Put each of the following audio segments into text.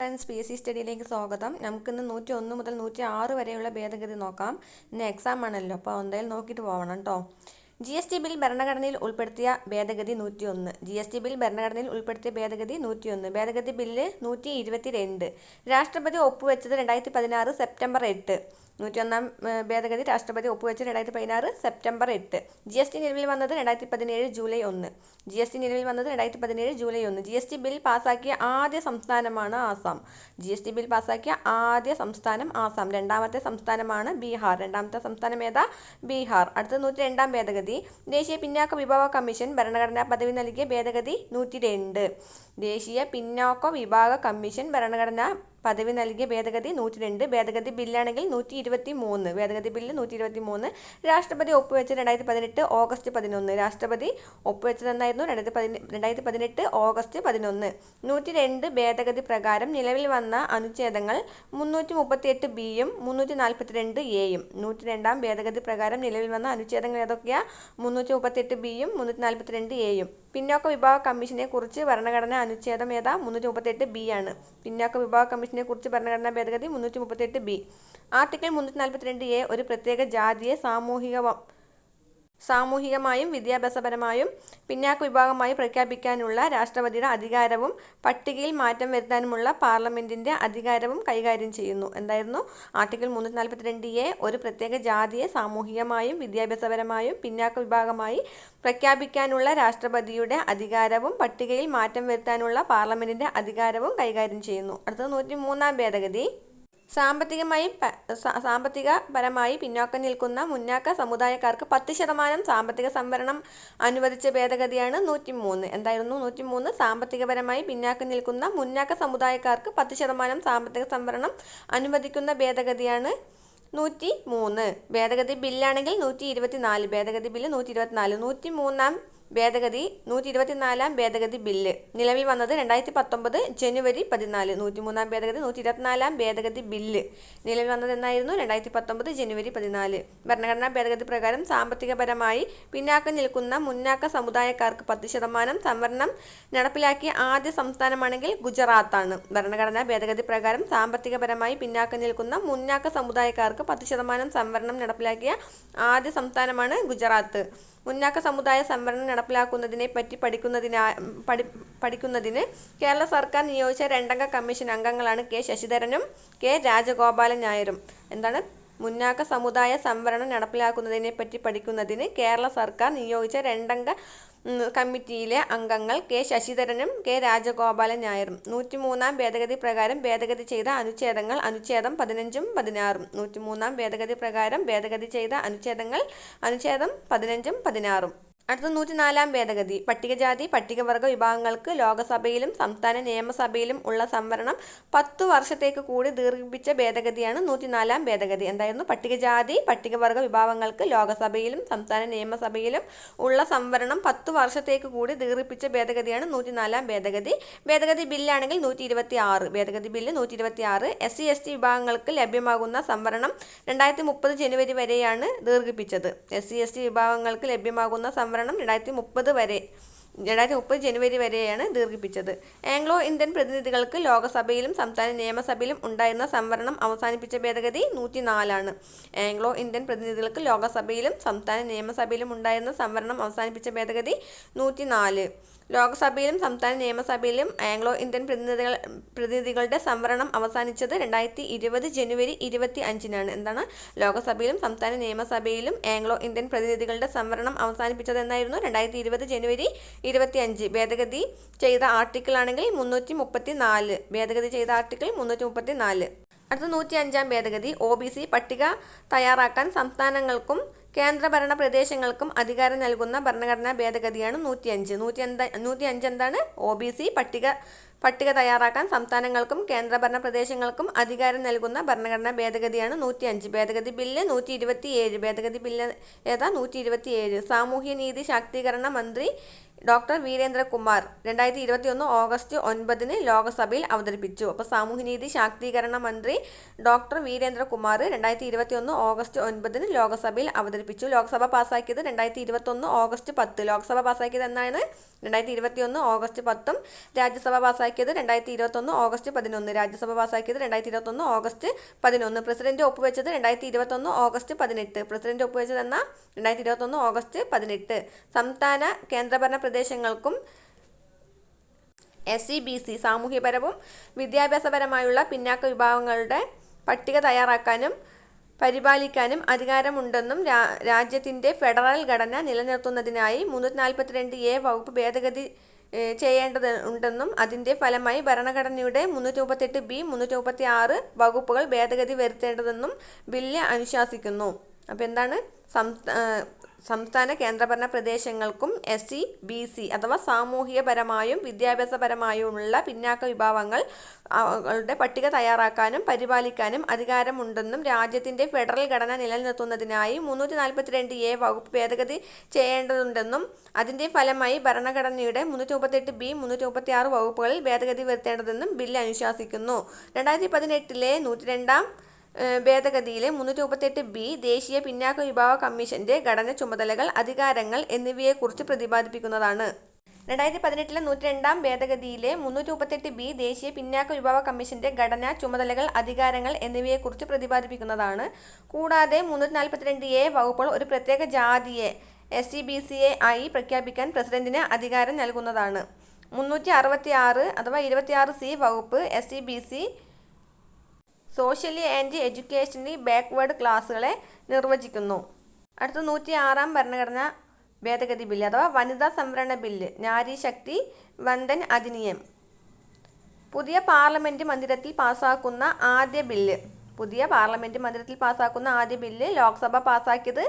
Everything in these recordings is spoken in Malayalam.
ഫ്രണ്ട്സ്, PSC സ്റ്റഡിയിലേക്ക് സ്വാഗതം. നമുക്കിന്ന് 101 മുതൽ 106 വരെയുള്ള ഭേദഗതി നോക്കാം. ഇന്ന് എക്സാം ആണല്ലോ, അപ്പോൾ എന്തായാലും നോക്കിയിട്ട് പോകണം കേട്ടോ. GST ബിൽ ഭരണഘടനയിൽ ഉൾപ്പെടുത്തിയ ഭേദഗതി 101. GST ബിൽ ഭരണഘടനയിൽ ഉൾപ്പെടുത്തിയ ഭേദഗതി 101. ഭേദഗതി ബില്ല് 122. രാഷ്ട്രപതി ഒപ്പുവെച്ചത് 2016 സെപ്റ്റംബർ 8. 101 ഭേദഗതി രാഷ്ട്രപതി ഒപ്പുവെച്ചത് 2016 സെപ്റ്റംബർ 8. GST നിലവിൽ വന്നത് 2017 ജൂലൈ 1. GST നിലവിൽ വന്നത് 2017 ജൂലൈ 1. GST ബിൽ പാസാക്കിയ ആദ്യ സംസ്ഥാനമാണ് ആസാം. GST ബിൽ പാസാക്കിയ ആദ്യ സംസ്ഥാനം ആസാം. രണ്ടാമത്തെ സംസ്ഥാനമാണ് ബീഹാർ. രണ്ടാമത്തെ സംസ്ഥാനം ഏതാ? ബീഹാർ. അടുത്ത 102 ഭേദഗതി. ദേശീയ പിന്നാക്ക വിഭാഗ കമ്മീഷൻ ഭരണഘടനാ പദവി നൽകിയ ഭേദഗതി 102. ദേശീയ പിന്നാക്ക വിഭാഗ കമ്മീഷൻ ഭരണഘടനാ പദവി നൽകിയ ഭേദഗതി 102. ഭേദഗതി ബില്ലാണെങ്കിൽ 123. ഭേദഗതി ബില്ല് 123. രാഷ്ട്രപതി ഒപ്പുവെച്ചത് 2018 ഓഗസ്റ്റ് 11. രാഷ്ട്രപതി ഒപ്പുവെച്ചതെന്നായിരുന്നു 2018 ഓഗസ്റ്റ് 11. 102 ഭേദഗതി പ്രകാരം നിലവിൽ വന്ന അനുച്ഛേദങ്ങൾ 338 ബിയും 342 എയും. 102 ഭേദഗതി പ്രകാരം നിലവിൽ വന്ന അനുച്ഛേദങ്ങൾ ഏതൊക്കെയാ? 338 ബിയും 342 എയും. പിന്നോക്ക വിഭാഗ കമ്മീഷനെ കുറിച്ച് ഭരണഘടനാ അനുച്ഛേദം ഏതാ? 338 ബി ആണ്. പിന്നോക്ക വിഭാഗ കമ്മീഷനെ കുറിച്ച് ഭരണഘടനാ ഭേദഗതി 338 ബി. ആർട്ടിക്കിൾ 342 എ ഒരു പ്രത്യേക ജാതിയെ സാമൂഹികമായും വിദ്യാഭ്യാസപരമായും പിന്നാക്ക വിഭാഗമായി പ്രഖ്യാപിക്കാനുള്ള രാഷ്ട്രപതിയുടെ അധികാരവും പട്ടികയിൽ മാറ്റം വരുത്താനുമുള്ള പാർലമെന്റിന്റെ അധികാരവും കൈകാര്യം ചെയ്യുന്നു. എന്തായിരുന്നു? ആർട്ടിക്കിൾ 342 എ ഒരു പ്രത്യേക ജാതിയെ സാമൂഹികമായും വിദ്യാഭ്യാസപരമായും പിന്നാക്ക വിഭാഗമായി പ്രഖ്യാപിക്കാനുള്ള രാഷ്ട്രപതിയുടെ അധികാരവും പട്ടികയിൽ മാറ്റം വരുത്താനുള്ള പാർലമെന്റിന്റെ അധികാരവും കൈകാര്യം ചെയ്യുന്നു. അടുത്തത് 103 ഭേദഗതി. സാമ്പത്തികപരമായി പിന്നോക്കം നിൽക്കുന്ന മുന്നാക്ക സമുദായക്കാർക്ക് 10% സാമ്പത്തിക സംവരണം അനുവദിച്ച ഭേദഗതിയാണ് 103. എന്തായിരുന്നു? 103 സാമ്പത്തികപരമായി പിന്നാക്കം നിൽക്കുന്ന മുന്നാക്ക സമുദായക്കാർക്ക് 10% സാമ്പത്തിക സംവരണം അനുവദിക്കുന്ന ഭേദഗതിയാണ് 103. ഭേദഗതി ബില്ലാണെങ്കിൽ 124. ഭേദഗതി ബില്ല് 124. 103 ഭേദഗതി 124 ഭേദഗതി ബില്ല് നിലവിൽ വന്നത് 2019 ജനുവരി 14. 103 ഭേദഗതി 124 ഭേദഗതി ബില്ല് നിലവിൽ വന്നത് എന്നായിരുന്നു? 2019 ജനുവരി 14. ഭരണഘടനാ ഭേദഗതി പ്രകാരം സാമ്പത്തികപരമായി പിന്നാക്കം നിൽക്കുന്ന മുന്നാക്ക സമുദായക്കാർക്ക് 10% സംവരണം നടപ്പിലാക്കിയ ആദ്യ സംസ്ഥാനമാണെങ്കിൽ ഗുജറാത്താണ്. ഭരണഘടനാ ഭേദഗതി പ്രകാരം സാമ്പത്തികപരമായി പിന്നാക്കം നിൽക്കുന്ന മുന്നാക്ക സമുദായക്കാർക്ക് 10% സംവരണം നടപ്പിലാക്കിയ ആദ്യ സംസ്ഥാനമാണ് ഗുജറാത്ത്. മുന്നാക്ക സമുദായ സംവരണം നടപ്പിലാക്കുന്നതിനെ പറ്റി പഠിക്കുന്നതിന് കേരള സർക്കാർ നിയോഗിച്ച 2 കമ്മീഷൻ അംഗങ്ങളാണ് കെ ശശിധരനും കെ രാജഗോപാലൻ നായരും. എന്താണ്? മുന്നാക്ക സമുദായ സംവരണം നടപ്പിലാക്കുന്നതിനെ പറ്റി പഠിക്കുന്നതിന് കേരള സർക്കാർ നിയോഗിച്ച 2 കമ്മിറ്റിയിലെ അംഗങ്ങൾ കെ ശശിധരനും കെ രാജഗോപാലൻ നായരും. 103 ഭേദഗതി പ്രകാരം ഭേദഗതി ചെയ്ത അനുച്ഛേദങ്ങൾ അനുച്ഛേദം 15ഉം 16ഉം. 103 ഭേദഗതി പ്രകാരം ഭേദഗതി ചെയ്ത അനുച്ഛേദങ്ങൾ അനുച്ഛേദം 15ഉം 16ഉം. അടുത്ത 104 ഭേദഗതി. പട്ടികജാതി പട്ടികവർഗ വിഭാഗങ്ങൾക്ക് ലോകസഭയിലും സംസ്ഥാന നിയമസഭയിലും ഉള്ള സംവരണം 10 വർഷത്തേക്ക് കൂടി ദീർഘിപ്പിച്ച ഭേദഗതിയാണ് 104 ഭേദഗതി. എന്തായിരുന്നു? പട്ടികജാതി പട്ടികവർഗ വിഭാഗങ്ങൾക്ക് ലോകസഭയിലും സംസ്ഥാന നിയമസഭയിലും ഉള്ള സംവരണം 10 വർഷത്തേക്ക് കൂടി ദീർഘിപ്പിച്ച ഭേദഗതിയാണ് 104 ഭേദഗതി. ഭേദഗതി ബില്ലാണെങ്കിൽ 126. ഭേദഗതി ബില്ല് 126. SC/ST വിഭാഗങ്ങൾക്ക് ലഭ്യമാകുന്ന സംവരണം 2030 ജനുവരി വരെയാണ് ദീർഘിപ്പിച്ചത്. SC/ST വിഭാഗങ്ങൾക്ക് ലഭ്യമാകുന്ന സംവരണം 2030 ജനുവരി വരെയാണ് ദീർഘിപ്പിച്ചത്. ആംഗ്ലോ ഇന്ത്യൻ പ്രതിനിധികൾക്ക് ലോകസഭയിലും സംസ്ഥാന നിയമസഭയിലും ഉണ്ടായിരുന്ന സംവരണം അവസാനിപ്പിച്ച ഭേദഗതി 104 ആണ്. ആംഗ്ലോ ഇന്ത്യൻ പ്രതിനിധികൾക്ക് ലോകസഭയിലും സംസ്ഥാന നിയമസഭയിലും ഉണ്ടായിരുന്ന സംവരണം അവസാനിപ്പിച്ച ഭേദഗതി 104. ലോക്സഭയിലും സംസ്ഥാന നിയമസഭയിലും ആംഗ്ലോ ഇന്ത്യൻ പ്രതിനിധികളുടെ സംവരണം അവസാനിച്ചത് 2020 ജനുവരി 25-നാണ്. എന്താണ്? ലോക്സഭയിലും സംസ്ഥാന നിയമസഭയിലും ആംഗ്ലോ ഇന്ത്യൻ പ്രതിനിധികളുടെ സംവരണം അവസാനിപ്പിച്ചത് എന്നായിരുന്നു? 2020 ജനുവരി 25. ഭേദഗതി ചെയ്ത ആർട്ടിക്കിൾ ആണെങ്കിൽ 334. ഭേദഗതി ചെയ്ത ആർട്ടിക്കിൾ 334. അടുത്ത 105 ഭേദഗതി. OBC പട്ടിക തയ്യാറാക്കാൻ സംസ്ഥാനങ്ങൾക്കും കേന്ദ്രഭരണ പ്രദേശങ്ങൾക്കും അധികാരം നൽകുന്ന ഭരണഘടനാ ഭേദഗതിയാണ് 105. 105 എന്താണ്? OBC പട്ടിക തയ്യാറാക്കാൻ സംസ്ഥാനങ്ങൾക്കും കേന്ദ്രഭരണ പ്രദേശങ്ങൾക്കും അധികാരം നൽകുന്ന ഭരണഘടനാ ഭേദഗതിയാണ് 105. ഭേദഗതി ബില്ല് 127. ഭേദഗതി ബില്ല് ഏതാ? 127. സാമൂഹ്യനീതി ശാക്തീകരണ മന്ത്രി ഡോക്ടർ വീരേന്ദ്രകുമാർ 2021 ഓഗസ്റ്റ് 9 ലോക്സഭയിൽ അവതരിപ്പിച്ചു. അപ്പോൾ സാമൂഹ്യനീതി ശാക്തീകരണ മന്ത്രി ഡോക്ടർ വീരേന്ദ്രകുമാർ 2021 ഓഗസ്റ്റ് 9 ലോക്സഭയിൽ അവതരിപ്പിച്ചു. ലോക്സഭ പാസ്സാക്കിയത് 2021 ഓഗസ്റ്റ് 10. ലോക്സഭ പാസ്സാക്കിയത് എന്നാണ് 2021 ഓഗസ്റ്റ് 10. രാജ്യസഭ പാസ്സാക്കിയത് 2021 ഓഗസ്റ്റ് 11. രാജ്യസഭ പാസ്സാക്കിയത് 2021 ഓഗസ്റ്റ് 11. പ്രസിഡന്റ് ഒപ്പുവെച്ചത് 2021 ഓഗസ്റ്റ് 18. പ്രസിഡന്റ് ഒപ്പുവെച്ചത് എന്നാ 2021 ഓഗസ്റ്റ് 18. സംസ്ഥാന കേന്ദ്രഭരണ പ്രദേശങ്ങൾക്കും SEBC സാമൂഹ്യപരവും വിദ്യാഭ്യാസപരമായുള്ള പിന്നാക്ക വിഭാഗങ്ങളുടെ പട്ടിക തയ്യാറാക്കാനും പരിപാലിക്കാനും അധികാരമുണ്ടെന്നും രാജ്യത്തിൻ്റെ ഫെഡറൽ ഘടന നിലനിർത്തുന്നതിനായി 342A വകുപ്പ് ഭേദഗതി ചെയ്യേണ്ടതുണ്ടെന്നും അതിൻ്റെ ഫലമായി ഭരണഘടനയുടെ 338B 336 വകുപ്പുകൾ ഭേദഗതി വരുത്തേണ്ടതെന്നും ബില്ല് അനുശാസിക്കുന്നു. അപ്പോൾ എന്താണ് സംസ്ഥാന കേന്ദ്രഭരണ പ്രദേശങ്ങൾക്കും SEBC അഥവാ സാമൂഹികപരമായും വിദ്യാഭ്യാസപരമായുമുള്ള പിന്നാക്ക വിഭാഗങ്ങളുടെ പട്ടിക തയ്യാറാക്കാനും പരിപാലിക്കാനും അധികാരമുണ്ടെന്നും രാജ്യത്തിൻ്റെ ഫെഡറൽ ഘടന നിലനിർത്തുന്നതിനായി 342A വകുപ്പ് ഭേദഗതി ചെയ്യേണ്ടതുണ്ടെന്നും അതിൻ്റെ ഫലമായി ഭരണഘടനയുടെ 338B 336 വകുപ്പുകളിൽ ഭേദഗതി വരുത്തേണ്ടതെന്നും ബില്ല് അനുശാസിക്കുന്നു. 2018 102 ഭേദഗതിയിലെ 338B ദേശീയ പിന്നാക്ക വിഭാഗ കമ്മീഷന്റെ ഘടന, ചുമതലകൾ, അധികാരങ്ങൾ എന്നിവയെക്കുറിച്ച് പ്രതിപാദിപ്പിക്കുന്നതാണ്. 2018 102 ഭേദഗതിയിലെ 338B ദേശീയ പിന്നാക്ക വിഭാഗ കമ്മീഷന്റെ ഘടന, ചുമതലകൾ, അധികാരങ്ങൾ എന്നിവയെക്കുറിച്ച് പ്രതിപാദിപ്പിക്കുന്നതാണ്. കൂടാതെ 342A വകുപ്പുകൾ ഒരു പ്രത്യേക ജാതിയെ SEBC ആയി പ്രഖ്യാപിക്കാൻ പ്രസിഡന്റിന് അധികാരം നൽകുന്നതാണ്. 366 അഥവാ 26C വകുപ്പ് SEBC socially and educationally backward ക്ലാസുകളെ നിർവചിക്കുന്നു. അടുത്ത 106 ഭരണഘടനാ ഭേദഗതി ബില്ല് അഥവാ വനിതാ സംവരണ ബില്ല്, നാരി ശക്തി വന്ദൻ അധിനിയം. പുതിയ പാർലമെന്റ് മന്ദിരത്തിൽ പാസ്സാക്കുന്ന ആദ്യ ബില്ല് ലോക്സഭ പാസ്സാക്കിയത്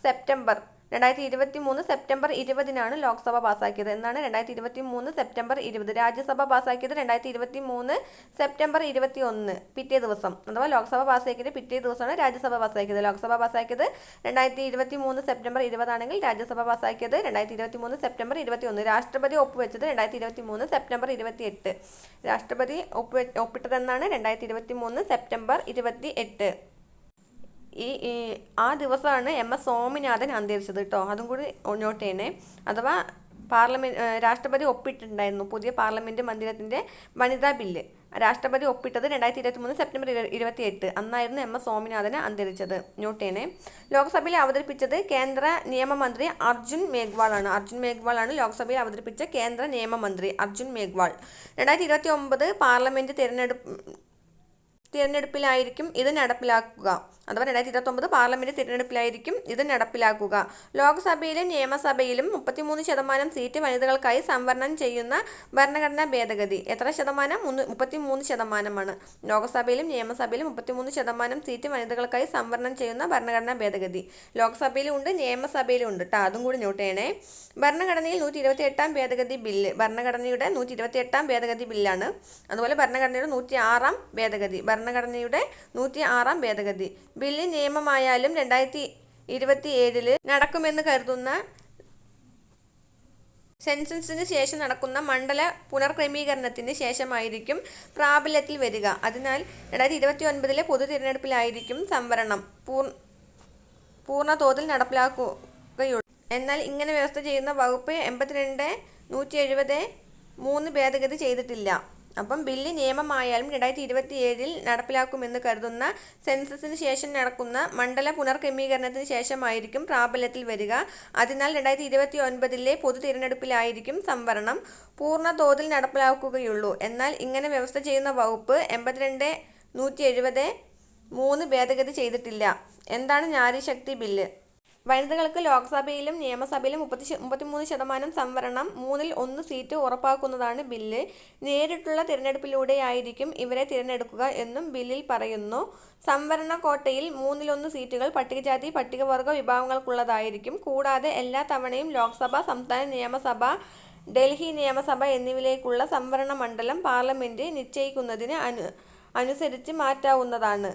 സെപ്റ്റംബർ 2023 സെപ്റ്റംബർ 20 ലോക്സഭ പാസ്സാക്കിയത്. എന്നാണ് 2023 സെപ്റ്റംബർ 20. രാജ്യസഭ പാസ്സാക്കിയത് 2023 സെപ്റ്റംബർ 21 പിറ്റേ ദിവസം. അഥവാ ലോക്സഭ പാസ്സാക്കിയത് പിറ്റേ ദിവസമാണ് രാജ്യസഭ പാസ്സാക്കിയത്. ലോക്സഭ പാസ്സാക്കിയത് 2023 സെപ്റ്റംബർ 20 ആണെങ്കിൽ രാജ്യസഭ പാസ്സാക്കിയത് 2023 സെപ്റ്റംബർ 21. രാഷ്ട്രപതി ഒപ്പുവെച്ചത് 2023 സെപ്റ്റംബർ 28. രാഷ്ട്രപതി ഒപ്പിട്ടതെന്നാണ് 2023 സെപ്റ്റംബർ 28. ആ ദിവസമാണ് MS സ്വാമിനാഥൻ അന്തരിച്ചത് കേട്ടോ. അതും കൂടി നോട്ട് ചെയ്യണേ. അഥവാ രാഷ്ട്രപതി ഒപ്പിട്ടിട്ടുണ്ടായിരുന്നു പുതിയ പാർലമെന്റ് മന്ദിരത്തിന്റെ വനിതാ ബില്ല്. രാഷ്ട്രപതി ഒപ്പിട്ടത് 2023 സെപ്റ്റംബർ 28. അന്നായിരുന്നു MS സ്വാമിനാഥൻ അന്തരിച്ചത്. നോട്ട് ചെയ്യണേ. ലോക്സഭയിൽ അവതരിപ്പിച്ചത് കേന്ദ്ര നിയമമന്ത്രി അർജുൻ മേഘ്വാൾ ആണ് ലോക്സഭയിൽ അവതരിപ്പിച്ച കേന്ദ്ര നിയമമന്ത്രി അർജുൻ മേഘ്വാൾ. 2029 പാർലമെന്റ് തിരഞ്ഞെടുപ്പിലായിരിക്കും ഇത് നടപ്പിലാക്കുക. അഥവാ 2029 പാർലമെന്റ് തിരഞ്ഞെടുപ്പിലായിരിക്കും ഇത് നടപ്പിലാക്കുക. ലോക്സഭയിലും നിയമസഭയിലും 33% സീറ്റ് വനിതകൾക്കായി സംവരണം ചെയ്യുന്ന ഭരണഘടനാ ഭേദഗതി. എത്ര ശതമാനം? 33%. ലോക്സഭയിലും നിയമസഭയിലും 33% സീറ്റ് വനിതകൾക്കായി സംവരണം ചെയ്യുന്ന ഭരണഘടനാ ഭേദഗതി ലോക്സഭയിലും ഉണ്ട്, നിയമസഭയിലും ഉണ്ട് കേട്ടോ. അതും കൂടി നോട്ട് ചെയ്യണേ. ഭരണഘടനയിൽ 128 ഭേദഗതി ബില്ല് ഭരണഘടനയുടെ 128 ഭേദഗതി ബില്ലാണ്. അതുപോലെ ഭരണഘടനയുടെ 106 ഭേദഗതി ബില്ല് നിയമമായാലും 2027 നടക്കുമെന്ന് കരുതുന്ന സെൻസസിന് ശേഷം നടക്കുന്ന മണ്ഡല പുനർക്രമീകരണത്തിന് ശേഷമായിരിക്കും പ്രാബല്യത്തിൽ വരിക. അതിനാൽ 2029 പൊതു തിരഞ്ഞെടുപ്പിലായിരിക്കും സംവരണം പൂർണ്ണ തോതിൽ നടപ്പിലാക്കുകയുള്ളൂ. എന്നാൽ ഇങ്ങനെ വ്യവസ്ഥ ചെയ്യുന്ന വകുപ്പ് 82-170-3 ഭേദഗതി ചെയ്തിട്ടില്ല. അപ്പം ബില്ല് നിയമമായാലും 2027 നടപ്പിലാക്കുമെന്ന് കരുതുന്ന സെൻസസിന് ശേഷം നടക്കുന്ന മണ്ഡല പുനർക്രമീകരണത്തിന് ശേഷമായിരിക്കും പ്രാബല്യത്തിൽ വരിക. അതിനാൽ 2029 പൊതു തിരഞ്ഞെടുപ്പിലായിരിക്കും സംവരണം പൂർണ്ണ തോതിൽ നടപ്പിലാക്കുകയുള്ളൂ. എന്നാൽ ഇങ്ങനെ വ്യവസ്ഥ ചെയ്യുന്ന വകുപ്പ് 82-170-3 ഭേദഗതി ചെയ്തിട്ടില്ല. എന്താണ് നാരിശക്തി ബില്ല്? വനിതകൾക്ക് ലോക്സഭയിലും നിയമസഭയിലും 33% സംവരണം, 1/3 സീറ്റ് ഉറപ്പാക്കുന്നതാണ് ബില്ല്. നേരിട്ടുള്ള തിരഞ്ഞെടുപ്പിലൂടെയായിരിക്കും ഇവരെ തിരഞ്ഞെടുക്കുക എന്നും ബില്ലിൽ പറയുന്നു. സംവരണ കോട്ടയിൽ 1/3 സീറ്റുകൾ പട്ടികജാതി പട്ടികവർഗ വിഭാഗങ്ങൾക്കുള്ളതായിരിക്കും. കൂടാതെ എല്ലാ തവണയും ലോക്സഭ, സംസ്ഥാന നിയമസഭ, ഡൽഹി നിയമസഭ എന്നിവയിലേക്കുള്ള സംവരണ മണ്ഡലം പാർലമെന്റ് നിശ്ചയിക്കുന്നതിന് അനുസരിച്ച് മാറ്റാവുന്നതാണ്.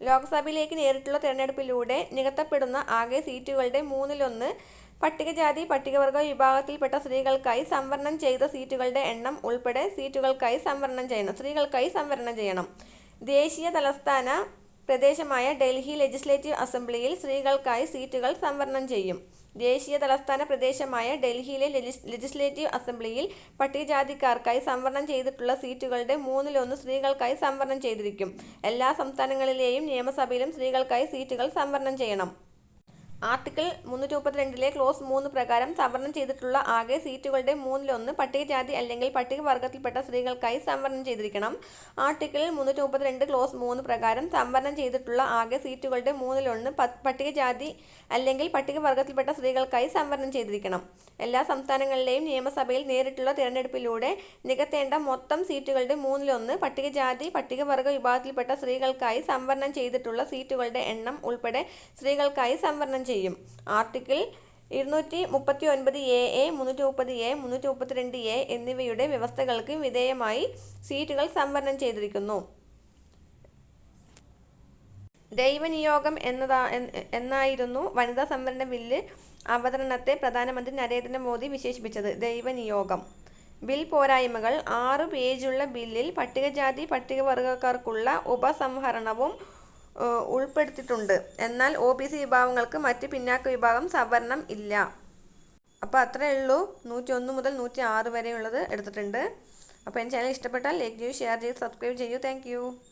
ലോക്സഭയിലേക്ക് നേരിട്ടുള്ള തിരഞ്ഞെടുപ്പിലൂടെ നികത്തപ്പെടുന്ന ആകെ സീറ്റുകളുടെ 1/3 പട്ടികജാതി പട്ടികവർഗ വിഭാഗത്തിൽപ്പെട്ട സ്ത്രീകൾക്കായി സംവരണം ചെയ്ത സീറ്റുകളുടെ എണ്ണം ഉൾപ്പെടെ സീറ്റുകൾക്കായി സംവരണം ചെയ്യണം. ദേശീയ തലസ്ഥാന പ്രദേശമായ ഡൽഹി ലെജിസ്ലേറ്റീവ് അസംബ്ലിയിൽ സ്ത്രീകൾക്കായി സീറ്റുകൾ സംവരണം ചെയ്യും. ദേശീയ തലസ്ഥാന പ്രദേശമായ ഡൽഹിയിലെ ലെജിസ്ലേറ്റീവ് അസംബ്ലിയിൽ പട്ടികജാതിക്കാർക്കായി സംവരണം ചെയ്തിട്ടുള്ള സീറ്റുകളുടെ 1/3 സ്ത്രീകൾക്കായി സംവരണം ചെയ്തിരിക്കും. എല്ലാ സംസ്ഥാനങ്ങളിലെയും നിയമസഭയിലും സ്ത്രീകൾക്കായി സീറ്റുകൾ സംവരണം ചെയ്യണം. ആർട്ടിക്കിൾ 332 ക്ലോസ് 3 പ്രകാരം സംവരണം ചെയ്തിട്ടുള്ള ആകെ സീറ്റുകളുടെ 1/3 പട്ടികജാതി അല്ലെങ്കിൽ പട്ടികവർഗത്തിൽപ്പെട്ട സ്ത്രീകൾക്കായി സംവരണം ചെയ്തിരിക്കണം. ആർട്ടിക്കിൾ 332 ക്ലോസ് 3 പ്രകാരം സംവരണം ചെയ്തിട്ടുള്ള ആകെ സീറ്റുകളുടെ 1/3 പട്ടികജാതി അല്ലെങ്കിൽ പട്ടികവർഗത്തിൽപ്പെട്ട സ്ത്രീകൾക്കായി സംവരണം ചെയ്തിരിക്കണം. എല്ലാ സംസ്ഥാനങ്ങളിലെയും നിയമസഭയിൽ നേരിട്ടുള്ള തിരഞ്ഞെടുപ്പിലൂടെ നികത്തേണ്ട മൊത്തം സീറ്റുകളുടെ 1/3 പട്ടികജാതി പട്ടികവർഗ വിഭാഗത്തിൽപ്പെട്ട സ്ത്രീകൾക്കായി സംവരണം ചെയ്തിട്ടുള്ള സീറ്റുകളുടെ എണ്ണം ഉൾപ്പെടെ സ്ത്രീകൾക്കായി സംവരണം ചെയ്യും. ആർട്ടിക്കിൾ 239A, 330A, 332A എന്നിവയുടെ വ്യവസ്ഥകൾക്ക് വിധേയമായി സീറ്റുകൾ സംവരണം ചെയ്തിരിക്കുന്നു. ദൈവനിയോഗം എന്നായിരുന്നു വനിതാ സംവരണ ബില്ല് അവതരണത്തെ പ്രധാനമന്ത്രി നരേന്ദ്രമോദി വിശേഷിപ്പിച്ചത്. ദൈവനിയോഗം. ബിൽ പോരായ്മകൾ. 6 പേജുള്ള ബില്ലിൽ പട്ടികജാതി പട്ടികവർഗക്കാർക്കുള്ള ഉപസംഹരണവും ഉൾപ്പെടുത്തിയിട്ടുണ്ട്. എന്നാൽ OBC വിഭാഗങ്ങൾക്ക് മറ്റ് പിന്നാക്ക വിഭാഗം സംവരണം ഇല്ല. അപ്പോൾ അത്രയേ ഉള്ളൂ. 101 മുതൽ 106 വരെയുള്ളത് എടുത്തിട്ടുണ്ട്. അപ്പോൾ എൻ്റെ ചാനൽ ഇഷ്ടപ്പെട്ടാൽ ലൈക്ക് ചെയ്യൂ, ഷെയർ ചെയ്ത് സബ്സ്ക്രൈബ് ചെയ്യൂ. താങ്ക്